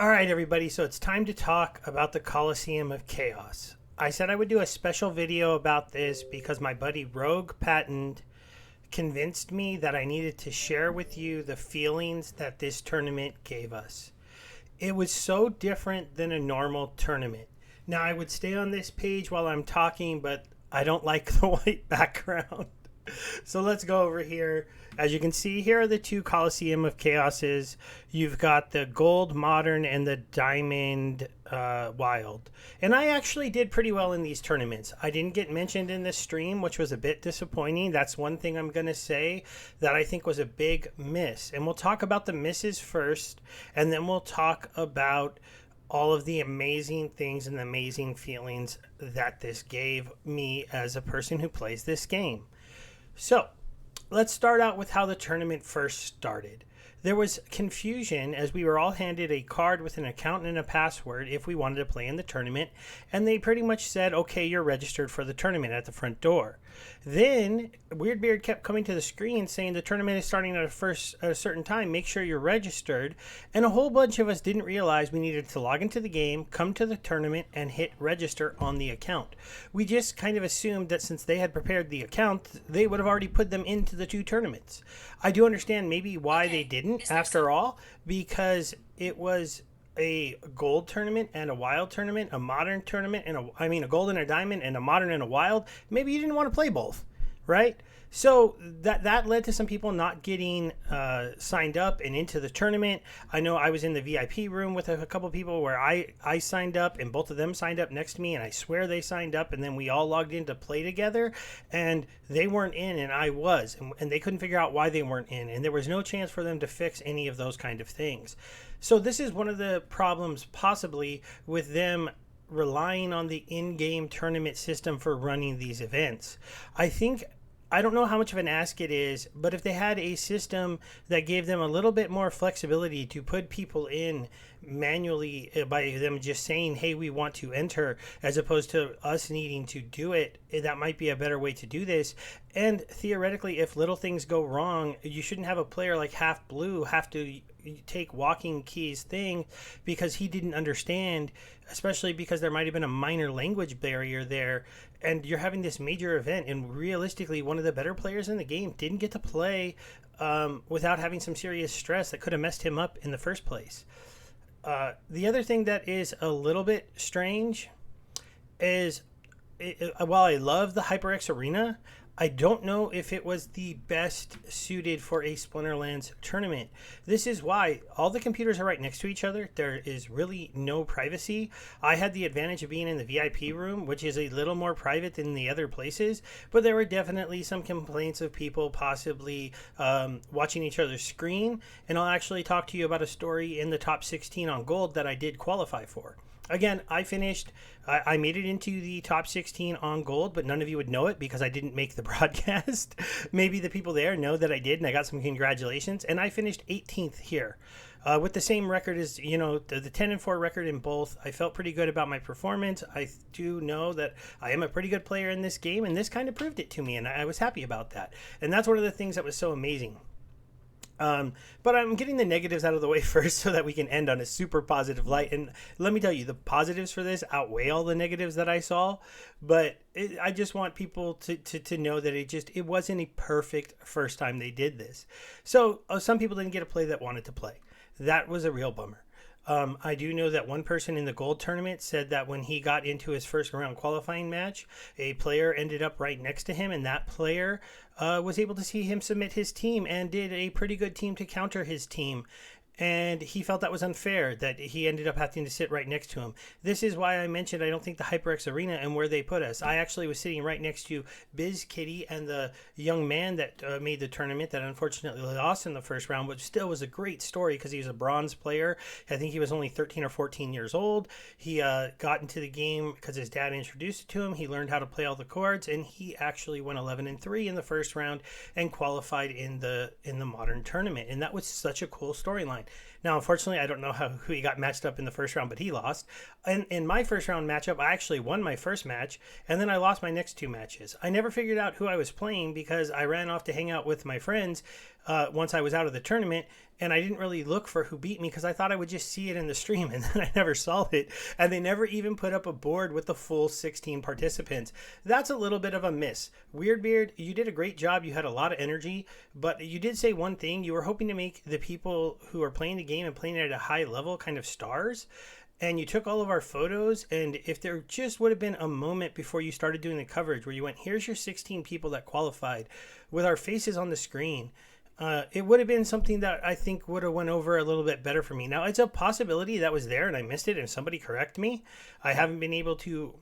All right, everybody. So it's time to talk about the Coliseum of Chaos. I said I would do a special video about this because my buddy Rogue Patent convinced me that I needed to share with you the feelings that this tournament gave us. It was so different than a normal tournament. Now, I would stay on this page while I'm talking, but I don't like the white background. So let's go over here. As you can see, here are the two Coliseum of Chaoses. You've got the gold modern and the diamond wild. And I actually did pretty well in these tournaments. I didn't get mentioned in this stream, which was a bit disappointing. That's one thing I'm going to say that I think was a big miss. And we'll talk about the misses first, and then we'll talk about all of the amazing things and the amazing feelings that this gave me as a person who plays this game. So, let's start out with how the tournament first started. There was confusion as we were all handed a card with an account and a password if we wanted to play in the tournament, and they pretty much said, okay, you're registered for the tournament at the front door. Then Weirdbeard kept coming to the screen saying the tournament is starting at a certain time, make sure you're registered, and a whole bunch of us didn't realize we needed to log into the game, come to the tournament, and hit register on the account. We just kind of assumed that since they had prepared the account, they would have already put them into the two tournaments. I do understand maybe why they didn't after all, because it was a gold tournament and a wild tournament, a modern tournament, and a gold and a diamond and a modern and a wild. Maybe you didn't want to play both, right? So that led to some people not getting signed up and into the tournament. I know I was in the VIP room with a couple people where I signed up and both of them signed up next to me, and I swear they signed up, and then we all logged in to play together, and they weren't in and I was, and they couldn't figure out why they weren't in, and there was no chance for them to fix any of those kind of things. So this is one of the problems possibly with them relying on the in-game tournament system for running these events. I don't know how much of an ask it is, but if they had a system that gave them a little bit more flexibility to put people in manually by them just saying, hey, we want to enter, as opposed to us needing to do it, that might be a better way to do this. And theoretically, if little things go wrong, you shouldn't have a player like Half Blue have to take Walking Key's thing because he didn't understand, especially because there might have been a minor language barrier there, and you're having this major event, and realistically one of the better players in the game didn't get to play without having some serious stress that could have messed him up in the first place. The other thing that is a little bit strange is while I love the HyperX Arena, I don't know if it was the best suited for a Splinterlands tournament. This is why all the computers are right next to each other. There is really no privacy. I had the advantage of being in the VIP room, which is a little more private than the other places, but there were definitely some complaints of people possibly watching each other's screen, and I'll actually talk to you about a story in the top 16 on gold that I did qualify for. Again, I made it into the top 16 on gold, but none of you would know it because I didn't make the broadcast. Maybe the people there know that I did, and I got some congratulations. And I finished 18th here with the same record as, the 10-4 record in both. I felt pretty good about my performance. I do know that I am a pretty good player in this game, and this kind of proved it to me, and I was happy about that. And that's one of the things that was so amazing. But I'm getting the negatives out of the way first so that we can end on a super positive light. And let me tell you, the positives for this outweigh all the negatives that I saw. But I just want people to know that it wasn't a perfect first time they did this. So some people didn't get to play that wanted to play. That was a real bummer. I do know that one person in the gold tournament said that when he got into his first round qualifying match, a player ended up right next to him, and that player was able to see him submit his team and did a pretty good team to counter his team. And he felt that was unfair, that he ended up having to sit right next to him. This is why I mentioned I don't think the HyperX Arena and where they put us. I actually was sitting right next to Biz Kitty and the young man that made the tournament that unfortunately lost in the first round, but still was a great story because he was a bronze player. I think he was only 13 or 14 years old. He got into the game because his dad introduced it to him. He learned how to play all the cards, and he actually went 11-3 in the first round and qualified in the modern tournament. And that was such a cool storyline. Now, unfortunately, I don't know who he got matched up in the first round, but he lost. And in my first round matchup, I actually won my first match, and then I lost my next 2 matches. I never figured out who I was playing because I ran off to hang out with my friends once I was out of the tournament, and I didn't really look for who beat me because I thought I would just see it in the stream, and then I never saw it. And they never even put up a board with the full 16 participants. That's a little bit of a miss. Weirdbeard, you did a great job. You had a lot of energy, but you did say one thing. You were hoping to make the people who are playing the game and playing it at a high level kind of stars. And you took all of our photos, and if there just would have been a moment before you started doing the coverage where you went, here's your 16 people that qualified with our faces on the screen, it would have been something that I think would have went over a little bit better for me. Now, it's a possibility that was there and I missed it and somebody correct me. I haven't been able to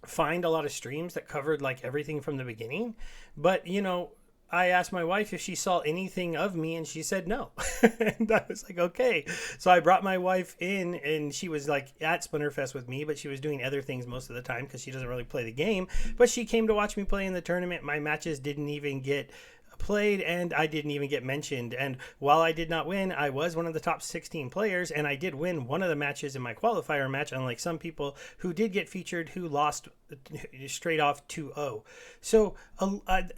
find a lot of streams that covered like everything from the beginning, but you know, I asked my wife if she saw anything of me, and she said no. And I was like, okay. So I brought my wife in, and she was like at Splinterfest with me, but she was doing other things most of the time because she doesn't really play the game. But she came to watch me play in the tournament. My matches didn't even get played, and I didn't even get mentioned. And while I did not win, I was one of the top 16 players, and I did win one of the matches in my qualifier match, unlike some people who did get featured who lost straight off 2-0. So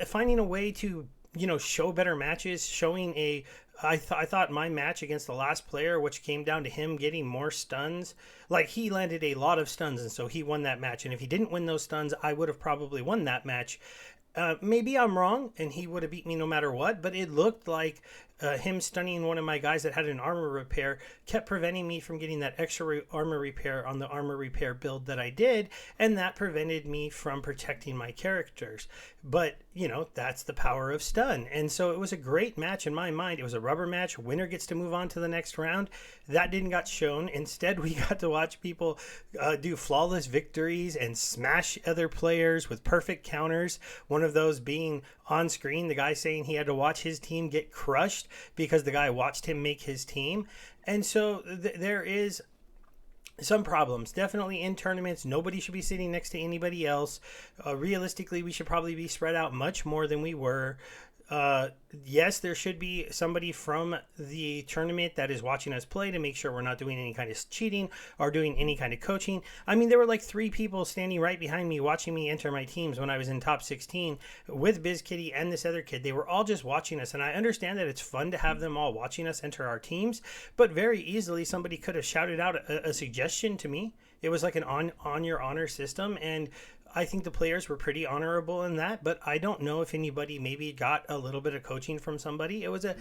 finding a way to, you know, show better matches, showing a I thought my match against the last player, which came down to him getting more stuns, like he landed a lot of stuns, and so he won that match. And if he didn't win those stuns, I would have probably won that match. Maybe I'm wrong, and he would have beat me no matter what, but it looked like him stunning one of my guys that had an armor repair kept preventing me from getting that extra armor repair on the armor repair build that I did, and that prevented me from protecting my characters. But, you know, that's the power of stun. And so it was a great match in my mind. It was a rubber match. Winner gets to move on to the next round. That didn't got shown. Instead, we got to watch people do flawless victories and smash other players with perfect counters. One of those being on screen, the guy saying he had to watch his team get crushed because the guy watched him make his team. And so there is some problems definitely in tournaments. Nobody should be sitting next to anybody else. Realistically, we should probably be spread out much more than we were. Yes, there should be somebody from the tournament that is watching us play to make sure we're not doing any kind of cheating or doing any kind of coaching. I mean, there were like 3 people standing right behind me watching me enter my teams when I was in top 16 with BizKitty and this other kid. They were all just watching us, and I understand that it's fun to have them all watching us enter our teams, but very easily somebody could have shouted out a suggestion to me. It was like an on your honor system, and I think the players were pretty honorable in that, but I don't know if anybody maybe got a little bit of coaching from somebody. It was a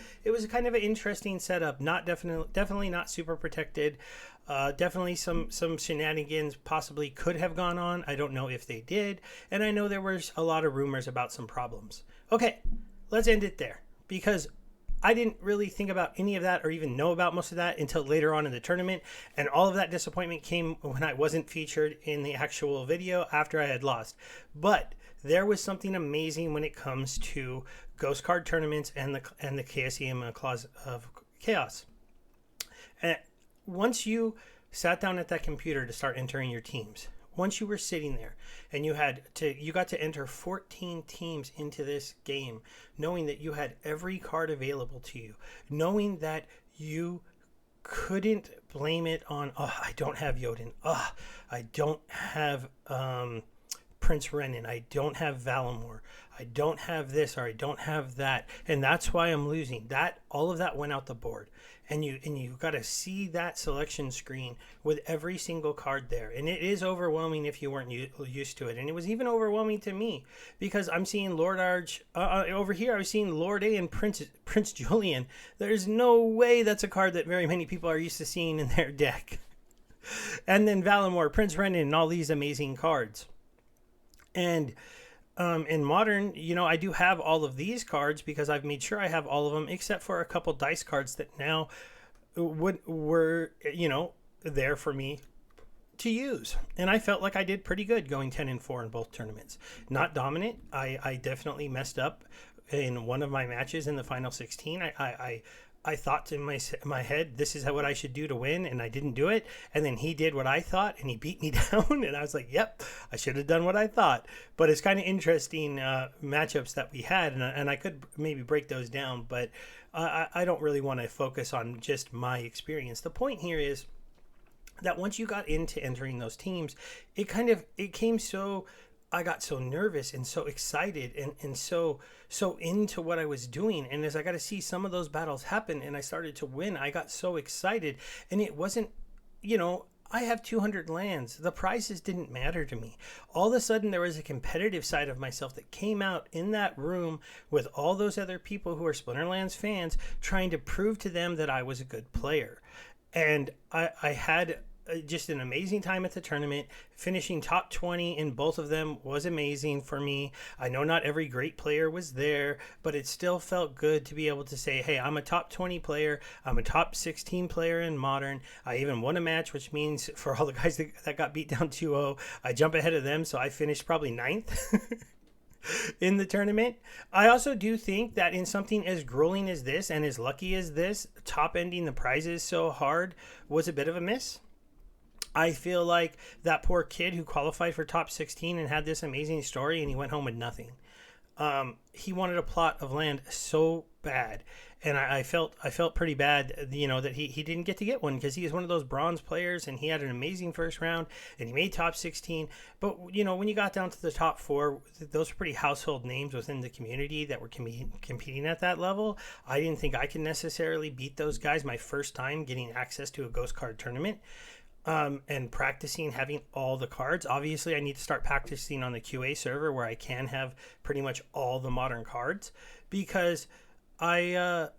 kind of an interesting setup. Not definitely not super protected. Definitely some shenanigans possibly could have gone on. I don't know if they did, and I know there was a lot of rumors about some problems. Okay, let's end it there because I didn't really think about any of that or even know about most of that until later on in the tournament. And all of that disappointment came when I wasn't featured in the actual video after I had lost. But there was something amazing when it comes to Ghost Card tournaments and the Coliseum of Chaos. And once you sat down at that computer to start entering your teams, once you were sitting there and you got to enter 14 teams into this game, knowing that you had every card available to you, knowing that you couldn't blame it on, I don't have Jotun, I don't have Prince Renan, I don't have Valimor, I don't have this or I don't have that, and that's why I'm losing. That all of that went out the board. And you got to see that selection screen with every single card there. And it is overwhelming if you weren't used to it. And it was even overwhelming to me because I'm seeing Lord Arch over here. I was seeing Lord A and Prince Julian. There's no way that's a card that very many people are used to seeing in their deck. And then Valimor, Prince Renan, and all these amazing cards. And in Modern, you know, I do have all of these cards because I've made sure I have all of them except for a couple dice cards that now were, you know, there for me to use. And I felt like I did pretty good going 10-4 in both tournaments. Not dominant. I definitely messed up in one of my matches in the final 16. I thought in my head, this is what I should do to win, and I didn't do it. And then he did what I thought, and he beat me down. And I was like, yep, I should have done what I thought. But it's kind of interesting matchups that we had, and I could maybe break those down, but I don't really want to focus on just my experience. The point here is that once you got into entering those teams, it came so, I got so nervous and so excited and so into what I was doing. And as I got to see some of those battles happen and I started to win, I got so excited. And it wasn't, I have 200 lands. The prizes didn't matter to me. All of a sudden, there was a competitive side of myself that came out in that room with all those other people who are Splinterlands fans, trying to prove to them that I was a good player. And I had just an amazing time at the tournament. Finishing top 20 in both of them was amazing for me. I know not every great player was there, but it still felt good to be able to say, hey, I'm a top 20 player. I'm a top 16 player in Modern. I even won a match, which means for all the guys that got beat down 2-0, I jump ahead of them, so I finished probably 9th. In the tournament. I also do think that in something as grueling as this and as lucky as this, top ending the prizes so hard was a bit of a miss. I feel like that poor kid who qualified for top 16 and had this amazing story and he went home with nothing. He wanted a plot of land so bad. And I felt pretty bad, that he didn't get one because he was one of those bronze players and he had an amazing first round and he made top 16. But, when you got down to the top 4, those were pretty household names within the community that were competing at that level. I didn't think I could necessarily beat those guys my first time getting access to a Ghost Card tournament. And practicing having all the cards. Obviously, I need to start practicing on the QA server where I can have pretty much all the modern cards, because I'm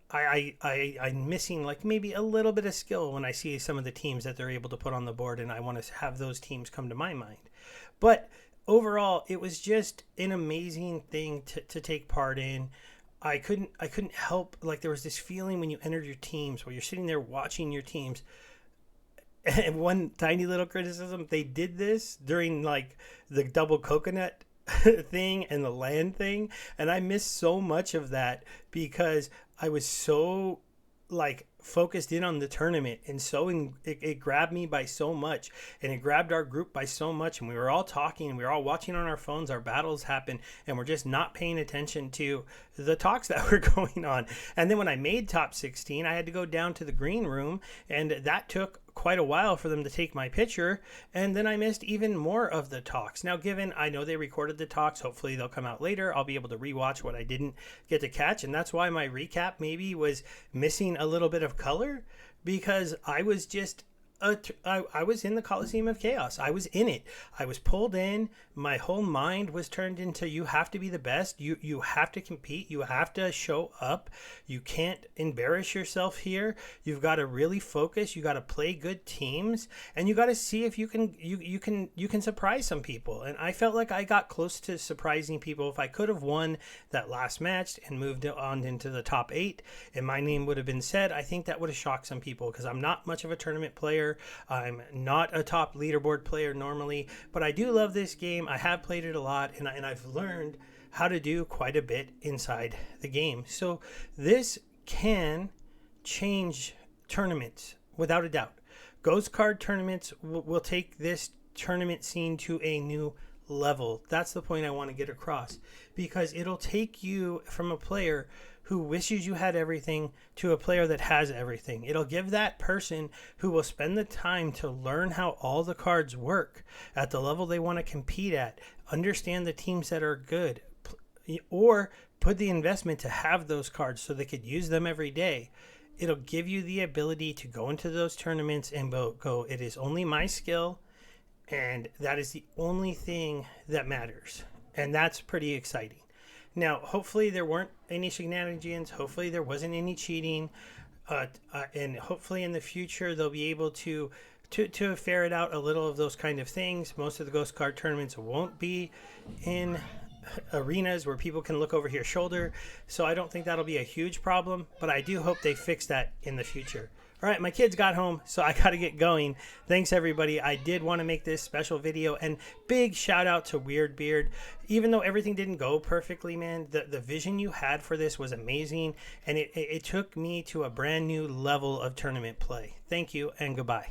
missing like maybe a little bit of skill when I see some of the teams that they're able to put on the board, and I want to have those teams come to my mind. But overall, it was just an amazing thing to take part in. I couldn't help, like, there was this feeling when you entered your teams where you're sitting there watching your teams. And one tiny little criticism, they did this during like the double coconut thing and the land thing. And I missed so much of that because I was so like focused in on the tournament, and it grabbed me by so much, and it grabbed our group by so much, and we were all talking and we were all watching on our phones our battles happen, and we're just not paying attention to the talks that were going on. And then when I made top 16, I had to go down to the green room, and that took quite a while for them to take my picture, and then I missed even more of the talks. Now, given I know they recorded the talks, hopefully they'll come out later, I'll be able to rewatch what I didn't get to catch, and that's why my recap maybe was missing a little bit of color, because I was just I was in the Coliseum of Chaos. I was in it. I was pulled in. My whole mind was turned into, you have to be the best. You have to compete. You have to show up. You can't embarrass yourself here. You've got to really focus. You got to play good teams, and you got to see if you can surprise some people. And I felt like I got close to surprising people. If I could have won that last match and moved on into the top 8, and my name would have been said, I think that would have shocked some people, because I'm not much of a tournament player. I'm not a top leaderboard player normally, but I do love this game. I have played it a lot, and I've learned how to do quite a bit inside the game. So this can change tournaments without a doubt. Ghost Card tournaments will take this tournament scene to a new level. That's the point I want to get across, because it'll take you from a player who wishes you had everything to a player that has everything. It'll give that person who will spend the time to learn how all the cards work at the level they want to compete at, understand the teams that are good, or put the investment to have those cards so they could use them every day. It'll give you the ability to go into those tournaments and go, it is only my skill, and that is the only thing that matters. And that's pretty exciting. Now, hopefully there weren't any shenanigans. Hopefully there wasn't any cheating. And hopefully in the future they'll be able to ferret out a little of those kind of things. Most of the Ghost Card tournaments won't be in arenas where people can look over your shoulder. So I don't think that'll be a huge problem. But I do hope they fix that in the future. All right, my kids got home, so I got to get going. Thanks, everybody. I did want to make this special video, and big shout out to Weird Beard. Even though everything didn't go perfectly, man, the vision you had for this was amazing, and it took me to a brand new level of tournament play. Thank you, and goodbye.